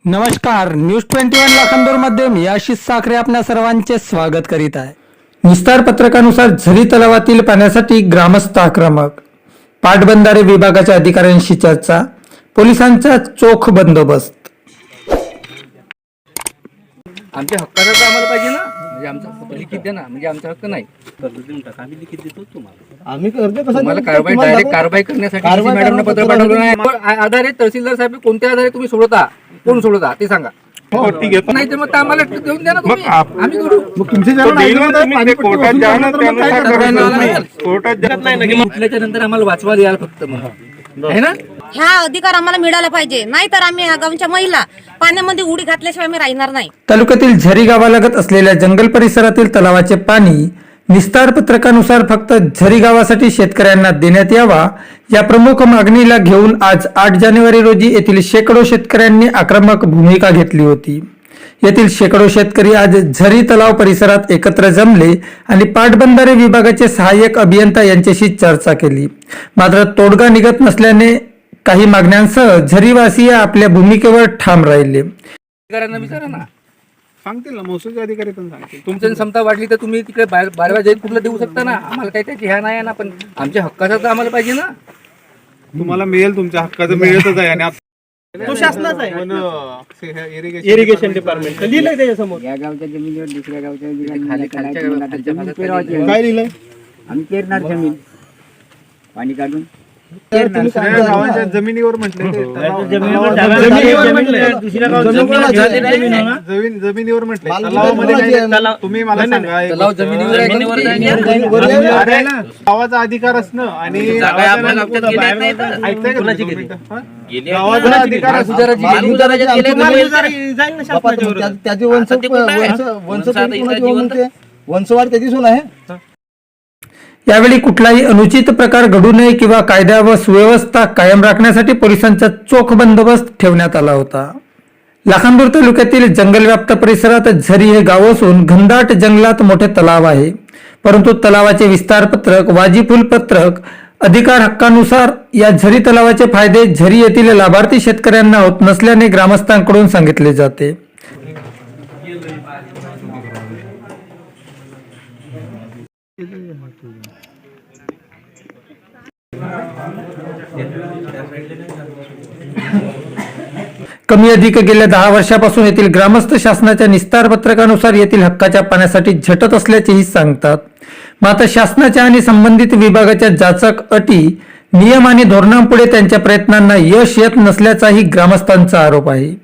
नमस्कार, न्यूज 21 लाखांदूर मध्ये मी आशिष साखरे आपल्या सर्वांचे स्वागत करीत आहे। विस्तार पत्रकानुसार झरी तलावातील पाण्यासाठी ग्रामस्थ आक्रमक, पाटबंधारे विभागाच्या अधिकाऱ्यांशी चर्चा, पोलिसांचा चोख बंदोबस्त। आमच्या हक्काचं तर आम्हाला पाहिजे ना, म्हणजे आमचा लिखित द्या ना, म्हणजे आमचा हक्क नाही कर्ज देऊन टाका, आम्ही लिखित देतो तुम्हाला। आम्ही कर्ज कसं तुम्हाला डायरेक्ट कारवाई करण्यासाठी मॅडमने पत्र पाठवलं नाही। आधारे तहसीलदार साहेब कोणत्या आधारे तुम्ही सोडता, कोण सोडता ते सांगा। हो ठीक आहे, नाही तर मग आम्हाला देऊन द्या ना तुम्ही, आम्ही करू। मग तुमचे कोर्टात जा ना, कोर्टात जात नाही ना की म्हटल्याच्या नंतर आम्हाला वाचवा द्यायला फक्त मग आहे ना। हा अधिकार आम्हाला मिळाला पाहिजे, नाहीतर आम्ही ह्या गावच्या महिला पाण्यामध्ये उडी घातल्याशिवाय आम्ही राहणार नाही। तालुक्यातील झरी गावालगत असलेल्या जंगल परिसरातील तलावाचे पाणी निस्तार पत्रकानुसार फक्त झरी गावासाठी शेतकऱ्यांना देण्यात यावा या प्रमुख मागणीला घेऊन आज 8 जानेवारी रोजी येथील शेकडो शेतकऱ्यांनी आक्रमक भूमिका घेतली होती। येथील शेकडो शेतकरी आज झरी तलाव परिसरात एकत्र जमले आणि पाटबंधारे विभागाचे सहाय्यक अभियंता यांच्याशी चर्चा केली। मात्र तोडगा निघत नसल्याने काही मागण्यांसह झरीवासीय आपल्या भूमिकेवर ठाम राहिले। अधिकाऱ्यांना विचारा ना, सांगतील ना, महसूल अधिकारी पण सांगतील। तुमची क्षमता वाढली तर तुम्ही तिकडे बारव्या जाईल कुठलं देऊ शकता ना, आम्हाला काही त्याची ह्या नाही ना, पण आमच्या हक्काचं तर आम्हाला पाहिजे ना। तुम्हाला मिळेल, तुमच्या हक्काचं मिळतच आहे। आणि तो शासनाचा आहे, इरिगेशन डिपार्टमेंट लिहिलंय त्याच्यासमोर या गावच्या जमिनीवर दुसऱ्या गावच्या खाली खालच्या भागात काय लिहिलंय? आम्ही पेरणार जमीन पाणी काढून गावाच्या जमिनीवर म्हटलं, जमिनीवर म्हटलं, तलावामध्ये काय? तुम्ही मला सांगा, तलाव जमिनीवर अरे, गावाचा अधिकार असणं आणि गावाचा अधिकार त्याची वंशवाढ त्याची सून आहे। यावेळी कुठलाही अनुचित प्रकार घडू नये किंवा कायदा व सुव्यवस्था कायम राखण्यासाठी पोलिसांचा चोख बंदोबस्त ठेवण्यात आला होता। लाखांदूर तालुक्यातील जंगलव्याप्त परिसरात झरी हे गाव असून घनदाट जंगलात मोठे तलाव आहे, परंतु तलावाचे विस्तार पत्रक वाजीफुल पत्रक अधिकार हक्कानुसार या झरी तलावाचे फायदे झरी येथील लाभार्थी शेतकऱ्यांना होत नसल्याने ग्रामस्थांकडून सांगितले जाते। कमी अधिक गेल्या 10 वर्षापासून येथील ग्रामस्थ शासनाच्या निस्तार पत्रकानुसार येथील हक्काच्या पाण्यासाठी झटत असल्याचेही सांगतात। मात्र शासनाच्या आणि संबंधित विभागाच्या जाचक अटी नियम आणि धोरणांपुढे त्यांच्या प्रयत्नांना यश येत नसल्याचाही ग्रामस्थांचा आरोप आहे।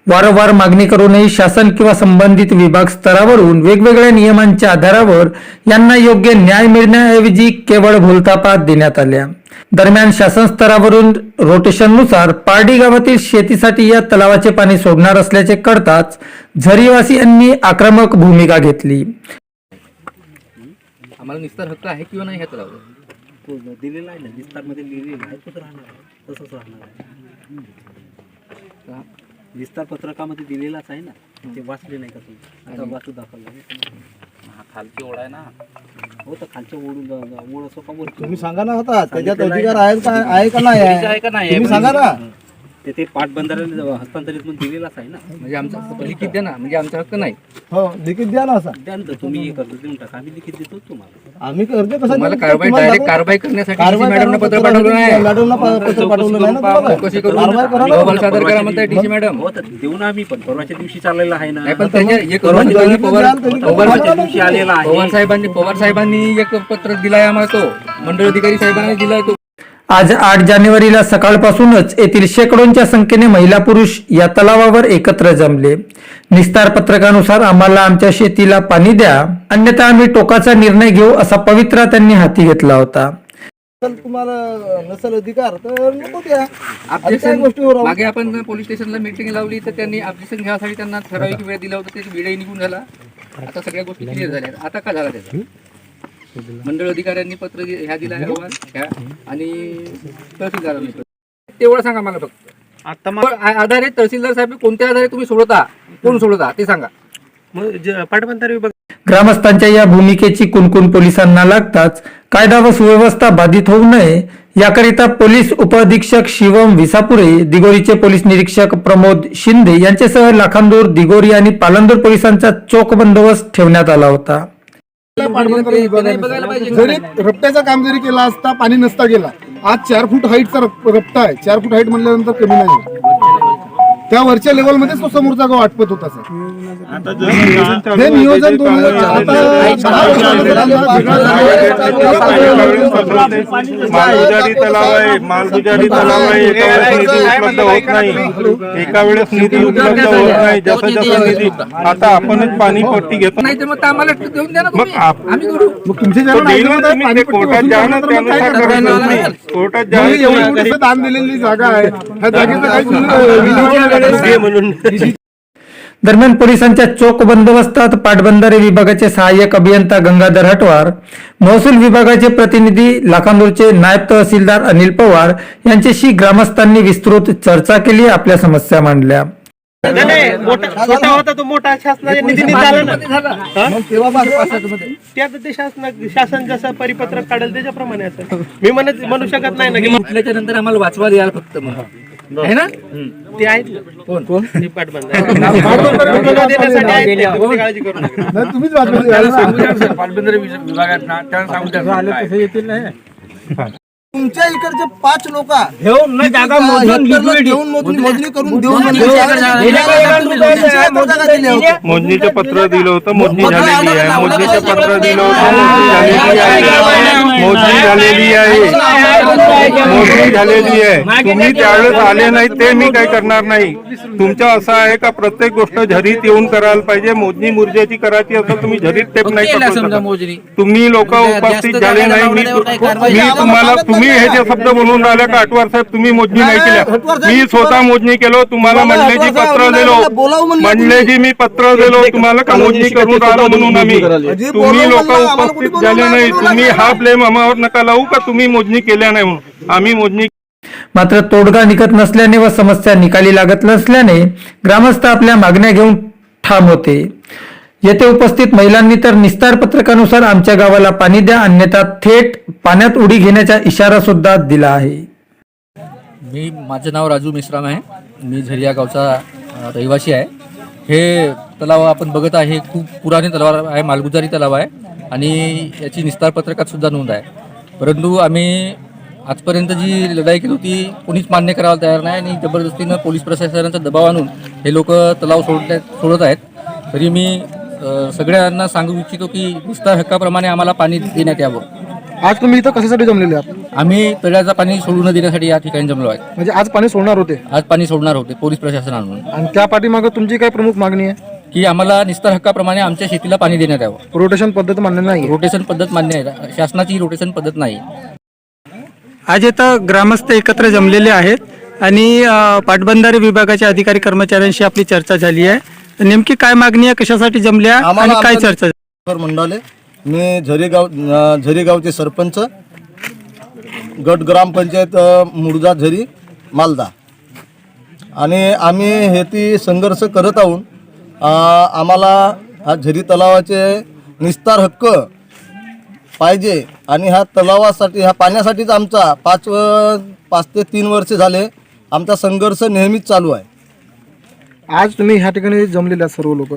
वारंवार मागणी करूनही शासन किंवा संबंधित विभाग स्तरावरून वेगवेगळ्या नियमांच्या आधारावर यांना योग्य न्याय मिळण्याऐवजी केवळ भूलथापा देण्यात आल्या। दरम्यान शासन स्तरावरून रोटेशननुसार पारडी गावातील शेतीसाठी या तलावाचे पाणी सोडणार असल्याचे कळताच झरीवासीयांनी आक्रमक भूमिका घेतली। आम्हाला निस्तार हक्क आहे किंवा नाही हे तलावावर दिलेला आहे ना, विस्तारमध्ये लिहिलेलं आहे, तसंच राहणार आहे, तसंच राहणार आहे। विस्तार पत्रकामध्ये दिलेलाच आहे ना, ते वाचले नाही का तुम्ही? आता वाचू दाखवलं खालची ओढ आहे ना, हो तर खालच्या ओढ असो का वर तुम्ही सांगा ना, होता त्याच्यात अधिकार आहे का नाही आहे तुम्ही सांगा ना। ते पाटबंधाऱ्याने हस्तांतरित म्हणून दिलेलाच आहे ना, म्हणजे आमचा लिखित द्या ना, म्हणजे आमचा हक्क नाही। हो लिखित द्या ना, असं द्या ना, तुम्ही कर्ज देऊन टाका, आम्ही लिखित देतो तुम्हाला। आम्ही कर्ज कसं तुम्हाला डायरेक्ट कारवाई करण्यासाठी मॅडमने पत्र पाठवलं नाही। मॅडमला पत्र पाठवलं नाही ना तुम्हाला? चौकशी करून कारवाई करा ना। अहवाल सादर करा म्हणताय डीसी मॅडम। हो तर देऊ ना आम्ही, पण परवाच्या दिवशी चाललेला आहे ना, नाही पण त्याच्या एक परवाच्या दिवशी आलेला आहे। पवार साहेबांनी एक पत्र दिलाय आम्हाला, तो मंडळ अधिकारी साहेबांनी दिलाय तो। आज 8 जानेवारीला सकाळपासूनच येथील शेकडोंच्या संख्येने महिला पुरुष या तलावावर एकत्र जमले। निस्तार पत्रकानुसार आम्हाला आमच्या शेतीला पाणी द्या, अन्यथा आम्ही टोकाचा निर्णय घेऊ असा पवित्रा त्यांनी हाती घेतला होता। तुम्हाला नसेल अधिकार तर नको द्या। ऑब्जेक्शन मागे आपण पोलीस स्टेशनला मीटिंग लावली तर त्यांनी ऑब्जेक्शन घ्यायसाठी त्यांना ठराविक वेळ दिला होता, त्याची वेळही निघून झाला। आता सगळ्या गोष्टी क्लिअर झाल्या। आता काय झाला त्याचा? मंडळ अधिकाऱ्यांनी पत्र ह्या दिला अहवाल ह्या आणि तहसीलदारांनी तेवढं सांगा मला फक्त। आता आधारे तहसीलदार साहेब कोणत्या आधारे तुम्ही सोडता, कोण सोडता ते सांगा। पाटबंधारे विभाग ग्रामस्थांच्या या भूमिकेची कुणकुण पोलिसांना लागताच कायदा व सुव्यवस्था बाधित होऊ नये याकरिता पोलीस उपअधीक्षक शिवम विसापुरे, दिगोरीचे पोलीस निरीक्षक प्रमोद शिंदे यांच्यासह लाखांदूर, दिगोरी आणि पालंदूर पोलिसांचा चोख बंदोबस्त ठेवण्यात आला होता. जरी रपट्याचं काम जरी केला असता पाणी नसता गेला. आज 4 फूट हाईटचा रपटा आहे. 4 फूट हाईट म्हणल्यानंतर कमी नाही. त्या वरच्या लेवल मध्येच तो समोरचा गाव आटपत होता सर. हे नियोजन मालगुजारी तलाव आहे, मालगुजारी तलाव आहे. एका वेळेस निधी उपलब्ध होत नाही. जसं जसं निधी आता आपणच पाणी पट्टी घेतो. नाही तर मग आम्हाला देऊन द्या ना मग तुम्ही. आम्ही करू. तुमचे कोर्टात जा ना, त्यानुसार करायचं नाही. कोर्टात जा. दान दिलेली जागा आहे. ह्या जागेचं काही दरम्यान पोलिसांच्या चोख बंदोबस्तात पाटबंधारे विभागाचे सहाय्यक अभियंता गंगाधर हटवार, महसूल विभागाचे प्रतिनिधी लाखांदूरचे नायब तहसीलदार अनिल पवार यांच्याशी ग्रामस्थांनी विस्तृत चर्चा केली, आपल्या समस्या मांडल्या. छोटा होता तो मोठा शासनाच्या निधीने झाला ना. त्यात ते शासन जसं परिपत्रक काढेल त्याच्याप्रमाणे असं मी म्हणू शकत नाही ना की म्हटल्याच्या नंतर आम्हाला वाचवा द्यायला फक्त मग आहे ना. ते आहेत कोण पाटबंधारे देण्यासाठी आहेत ते. काळजी करू नका. तुम्हीच वाचवा. पाटबंधारे विभागात ना त्यांना सांगू तुमच्या इकडचे 5 लोक जागा मोजणी करून देऊन मोजणीचं पत्र दिलं होतं, मोजणी झालेली आहे. मोजणीचं पत्र दिलं होतं, मोजणी झालेली आहे. मोजणी झालेली आहे. तुम्ही त्यावेळेस आले नाही ते मी काय करणार नाही. तुमचं असं आहे का प्रत्येक गोष्ट झरीत येऊन करायला पाहिजे. मोजणी मुर्जाची करायची असेल तुम्ही झरीत टेप नाही करू शकत. तुम्ही लोक उपस्थित झाले नाही. मी तुम्हाला तुम्ही हे जे शब्द बोलून राहिले का अटवार साहेब तुम्ही मोजणी नाही केल्या. मी स्वतः मोजणी केलो. तुम्हाला म्हणण्याची पत्र दिलो. म्हणण्याची मी पत्र दिलो तुम्हाला का मोजणी करून राहिलो म्हणून आम्ही. तुम्ही लोक उपस्थित झाले नाही. तुम्ही हा ब्लेम आम्हावर नका लावू का तुम्ही मोजणी केल्या नाही म्हणून. आम्ही मोजणी मात्र तोडगा निघत नसल्याने व समस्या निकाली लागत नसल्याने ग्रामस्थ आपल्या मागण्या घेऊन ठाम होते. येथे उपस्थित महिलांनी तर निस्तार पत्रकानुसार आमच्या गावाला पाणी द्या, अन्यथा थेट पाण्यात उडी घेण्याचा इशारा सुद्धा दिला आहे. माझं नाव राजू मिश्राम आहे. मी झरी या गावचा रहिवासी आहे. हे तलाव आपण बघत आहे हे खूप पुराने तलाव आहे. मालगुजारी तलाव आहे आणि याची निस्तार पत्रकात सुद्धा नोंद आहे. परंतु आम्ही आजपर्यंत जी लढाई केली होती कोणीच मान्य करायला तयार नाही आणि जबरदस्तीनं पोलीस प्रशासनाचा दबाव आणून हे लोक तलाव सोडत आहेत. तरी मी सगळ्यांना सांगू इच्छितो की विस्तार हक्काप्रमाणे आम्हाला पाणी देण्यात यावं. आज तुम्ही इथं कशासाठी जमलेले आहात? आम्ही तळ्याचं पाणी सोडू न देण्यासाठी या ठिकाणी जमलो आहे. म्हणजे आज पाणी सोडणार होते? आज पाणी सोडणार होते पोलीस प्रशासनाकडून. आणि त्या पाठीमागे तुमची काय प्रमुख मागणी आहे? की आम्हाला निस्तार हक्काप्रमाणे आमच्या शेतीला पाणी देण्यात यावं. रोटेशन पद्धत मान्य नाही. रोटेशन पद्धत मान्य आहे. शासनाची रोटेशन पद्धत नाही. आज इथं ग्रामस्थ एकत्र जमलेले आहेत आणि पाटबंधारे विभागाच्या अधिकारी कर्मचाऱ्यांशी आपली चर्चा झाली आहे. नेमकी काय मागणी आहे, कशासाठी जमल्या आणि काय चर्चा? मंडाले, मी झरीगावचे सरपंच, गट ग्रामपंचायत मुळजा झरी मालदा. आणि आम्ही हे ती संघर्ष करत आहोत. आम्हाला हा झरी तलावाचे निस्तार हक्क पाहिजे आणि ह्या तलावासाठी ह्या पाण्यासाठीच आमचा 5 ते 3 वर्ष झाले आमचा संघर्ष नेहमीच चालू आहे. आज तुम्ही ह्या ठिकाणी जमलेले आहात सर्व लोक.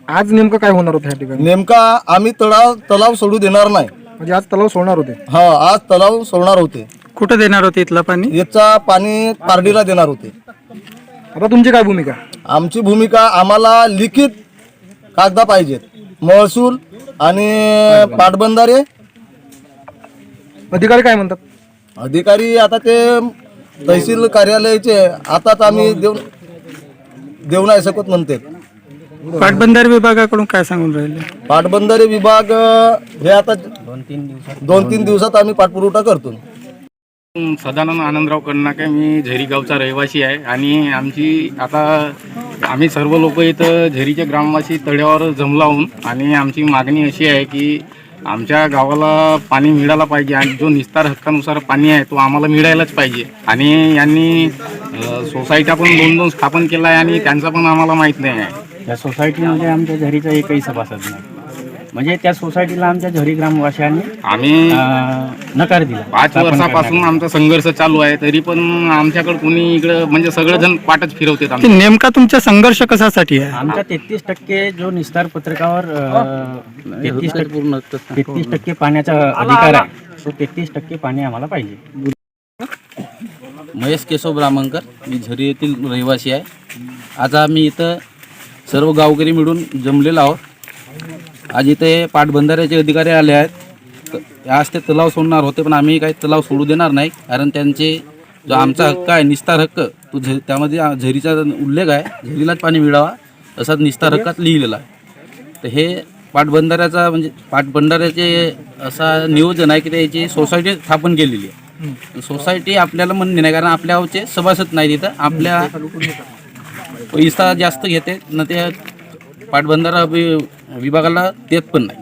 आज नेमकं काय होणार होतं ह्या ठिकाणी? नेमका आम्ही तलाव सोडू देणार नाही. म्हणजे आज तलाव सोडणार होते? हा, आज तलाव सोडणार होते. कुठं देणार होते इथलं पाणी? याचा पाणी पारडीला देणार होते. आता तुमची काय भूमिका? आमची भूमिका आम्हाला लिखित कागदा पाहिजेत. महसूल आणि पाटबंधारे अधिकारी काय म्हणतात? अधिकारी आता ते तहसील कार्यालयाचे आताच आम्ही देऊ नाही शकत म्हणते. पाटबंधारे विभागाकडून काय सांगून राहिले? पाटबंधारे विभाग हे आता 2-3 दिवसात आम्ही पाठपुरवठा करतो. सदानंद आनंदराव कन्नाके, मी झरी गावचा रहिवासी आहे आणि आम्ही सर्व लोक इथं झरीचे ग्रामवासी तळ्यावर जमलो आहोत आणि आमची मागणी अशी आहे की आमच्या गावाला पाणी मिळायला पाहिजे आणि जो निस्तार हक्कानुसार पाणी आहे तो आम्हाला मिळायलाच पाहिजे. आणि यांनी सोसायट्या पण 2-2 स्थापन केला आहे आणि त्यांचा पण आम्हाला माहीत नाही आहे. त्या सोसायटीमध्ये आमच्या झरीचा एकही सभासद नाही. म्हणजे त्या सोसायटीला आमच्या झरी ग्रामवासियांनी आम्ही नकार दिला. 5 वर्षापासून आमचा संघर्ष चालू आहे, तरी पण आमच्याकडे कोणी इकडं म्हणजे सगळेजण पाठच फिरवतात. की नेमका तुमचा संघर्ष कशासाठी आहे? आमचा 33% जो निस्तार पत्रकावर 33% पाण्याचा अधिकार आहे, तो 33% पाणी आम्हाला पाहिजे. महेश केशव ब्राह्मणकर, मी झरी येथील रहिवासी आहे. आज आम्ही इथं सर्व गावकरी मिळून जमलेलो आहोत. आज इथे पाटबंधाऱ्याचे अधिकारी आले आहेत. आज ते तलाव सोडणार होते, पण आम्ही काही तलाव सोडू देणार नाही, कारण त्यांचे जो आमचा हक्क आहे निस्तार हक्क, तो त्यामध्ये झरीचा उल्लेख आहे, झरीलाच पाणी मिळावा असा निस्तार हक्कात लिहिलेला आहे. तर हे पाटबंधाऱ्याचा म्हणजे पाटबंधाऱ्याचे असा नियोजन आहे की त्याची सोसायटी स्थापन केलेली आहे. सोसायटी आपल्याला म्हणणे नाही, कारण आपल्या गावचे सभासद नाही तिथं, आपल्या पैसा जास्त घेते ना, ते पाटबंधारा विभागाला देत पण नाही,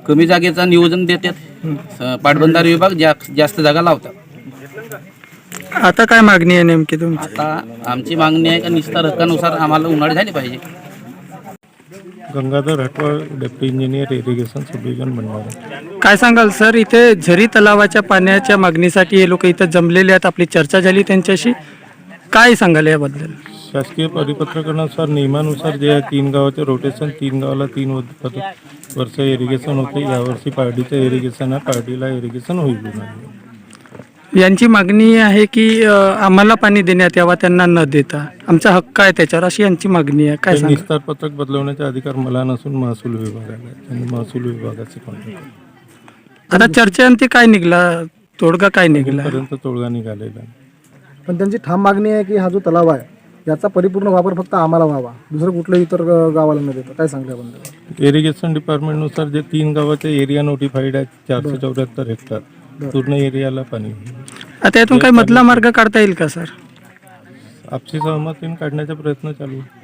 कमी जागेचा नियोजन देतात. पाटबंधारा विभाग जास्त जागा लावतात. आता काय मागणी आहे नेमकी तुमची? आता आमची मागणी आहे का निस्तार हक्कानुसार आम्हाला उन्हाळी झाली पाहिजे. गंगाधर हटवाळ, डेप्टी इंजिनियर इरिगेशन सब डिव्हिजन भंडारा. काय सांगाल सर, इथे झरी तलावाच्या पाण्याच्या मागणीसाठी हे लोक इथं जमलेले आहेत, आपली चर्चा झाली त्यांच्याशी, काय सांगाल याबद्दल? शासकीय परिपत्रकानुसार नियमानुसार जे आहे 3 गावाचे रोटेशन, 3 गावाला 3 वर्ष इरिगेशन होते. यावर्षी पार्टीचं इरिगेशन आहे, पार्टीला इरिगेशन होईल. यांची मागणी आहे की आम्हाला पाणी देण्यात यावा त्यांना न देता, आमचा हक्क आहे त्याच्यावर, अशी यांची मागणी आहे. काय सांगाल? निस्तार पत्रक बदलवण्याचा अधिकार मला नसून महसूल विभागाला आहे. त्यांनी महसूल विभागाचे कॉन्टॅक्ट. आता चर्चेअंती काय निघला, तोडगा काय निघला? पर्यंत तोडगा निघालेला आहे. पण त्यांची ठाम मागणी आहे की हा जो तलाव आहे याचा परिपूर्ण वापर फक्त आम्हाला व्हावा, दुसरं कुठल्याही इतर गावाला न देता. काय सांगता आपण? इरिगेशन डिपार्टमेंटनुसार जे 3 गावाचे एरिया नोटिफाईड आहेत 474 हेक्टर, पूर्ण एरियाला पाणी. आता यातून काही मधला मार्ग काढता येईल का सर? आपसी सहमतीने काढण्याचा प्रयत्न चालू आहे.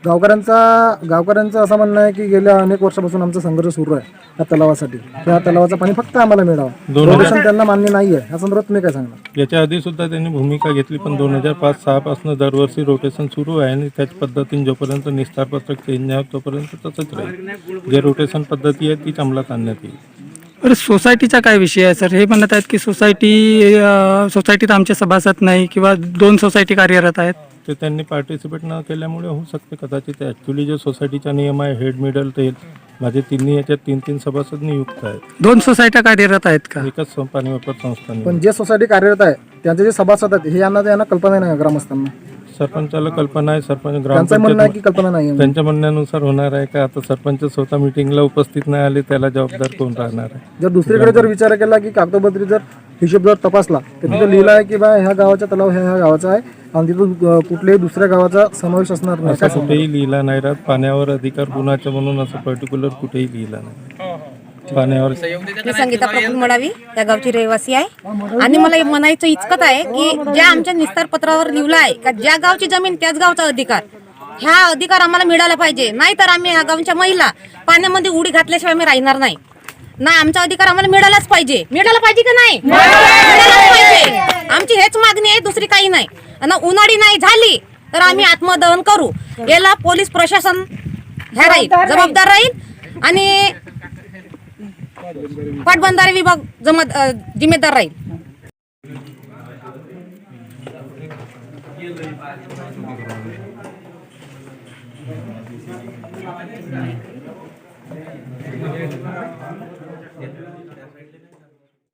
गावकऱ्यांचं असं म्हणणं आहे की गेल्या अनेक वर्षापासून आमचा संघर्ष सुरू आहे या तलावासाठी. त्या तलावाचं पाणी फक्त आम्हाला मिळावं, रोटेशन त्यांना मान्य नाही आहे. या संदर्भात तुम्ही काय सांगणार? याच्या आधी सुद्धा त्यांनी भूमिका घेतली, पण 2005-06 पासून दरवर्षी रोटेशन सुरू आहे आणि त्याच पद्धतीने जोपर्यंत निस्तार पत्रक चेंज नाही होत तोपर्यंत तसंच राहील. जे रोटेशन पद्धती आहे तीच अंमलात आणण्यात येईल. बरं, सोसायटीचा काय विषय आहे सर? हे म्हणत आहेत की सोसायटीत आमचे सभासद नाही किंवा 2 सोसायटी कार्यरत आहेत. ते त्यांनी पार्टिसिपेट न केल्यामुळे होऊ शकते कदाचित. ॲक्च्युली जो सोसायटीचा नियम आहे हेड मिडल ते माझे तिन्ही याच्यात 3-3 सभासद नियुक्त आहेत. 2 सोसायट्या कार्यरत आहेत का? एकच पाणी वापर संस्था. पण जे सोसायटी कार्यरत आहे त्यांचे जे सभासद आहेत हे यांना कल्पना नाही ग्रामस्थांना. सरपंचाला कल्पना आहे, सरपंच त्यांचं म्हणणं आहे की कल्पना नाही. त्यांच्या म्हणण्यानुसार होणार आहे का? आता सरपंच स्वतः मिटिंगला उपस्थित नाही आले, त्याला जबाबदार कोण राहणार आहे? जर दुसरीकडे जर विचार केला की कागदोपत्री जर हिशोब जर तपासला तर तिथं लिहिलं आहे की बा ह्या गावाचा तलाव ह्या गावाचा आहे आणि तिथं कुठल्याही दुसऱ्या गावाचा समावेश असणार नाही. असं कुठेही लिहिला नाही राहत. पाण्यावर अधिकार कुणाचा म्हणून असं पर्टिक्युलर कुठेही लिहिला नाही. पाण्यावर मी संगीता प्रफुल्ल मडावी त्या गावची रहिवासी आहे आणि मला हे म्हणायचं इतकंच आहे की ज्या आमच्या निस्तार पत्रावर लिहिलं आहे का ज्या गावची जमीन त्याच गावचा अधिकार, ह्या अधिकार आम्हाला मिळाला पाहिजे. नाहीतर आम्ही ह्या गावच्या महिला पाण्यामध्ये उडी घातल्याशिवाय आम्ही राहणार नाही. ना, आमचा अधिकार आम्हाला मिळालाच पाहिजे. मिळाला पाहिजे का नाही? मिळालाच पाहिजे. आमची हेच मागणी आहे, दुसरी काही नाही. आणि उन्हाळी नाही झाली तर आम्ही आत्मदहन करू. याला पोलीस प्रशासन ह्या राहील, जबाबदार राहील आणि पाटबंधारे विभाग जिम्मेदार राहील.